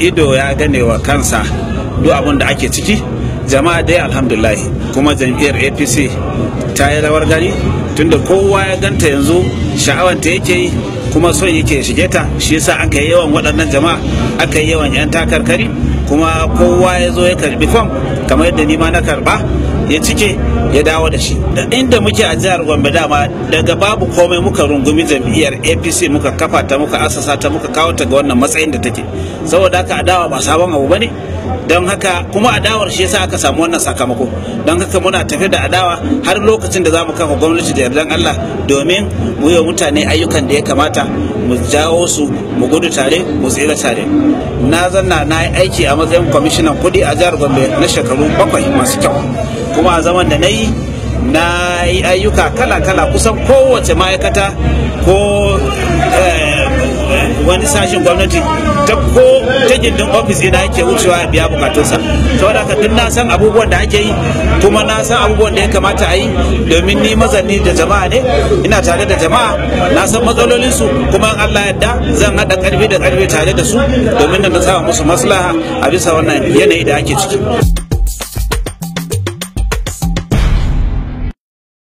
ido ya gane wa kansa duk abin da ake ciki. Jama'a dai alhamdulillah, kuma jam'iyyar APC ta yi rawar gani tunda kowa ya ganta yanzu sha'awanta yake yi kuma son yake shige ta, shi yasa aka yi yawan waɗannan jama'a, aka yi yawan 'yan takarkari, kuma kowa ya zo ya karbi fom kamar yadda ni ma na karba, ya cike ya dawo da shi. Da inda muke a jihar Gombe dama daga babu komai muka rungumi jam'iyyar APC, muka kafa ta, muka asasa ta, muka kawo ta ga wannan matsayin da take. Saboda haka adawa ba sabon abu bane, don haka kuma adawar shi yasa aka samu wannan sakamako. Don haka muna tafi da adawa har lokacin da za mu kafa gwamnati da yardan Allah, domin mu yi wa mutane ayyukan da ya kamata, mu jawo su, mu gudu tare, mu tsira tare. Na zanna na yi aiki a matsayin kwamishinan kuɗi a jihar Gombe na shekaru 7 masu kyau, kuma a zaman da na yi ayyuka kala-kala, kusan kowace ma'aikata ko wani sashen gwamnati ta gindin ofis ina yake wucewa ya biya bukatunsa. Saboda haka duk na san abubuwan da ake yi, kuma na san abubuwan da ya kamata a yi, domin ni mazanni da jama'a ne, ina tare da jama'a, na san matsalolinsu, kuma in Allah yadda zan haɗa ƙarfi da ƙarfi tare da su domin na samu musu maslaha a bisa wannan yanayi da ake ciki.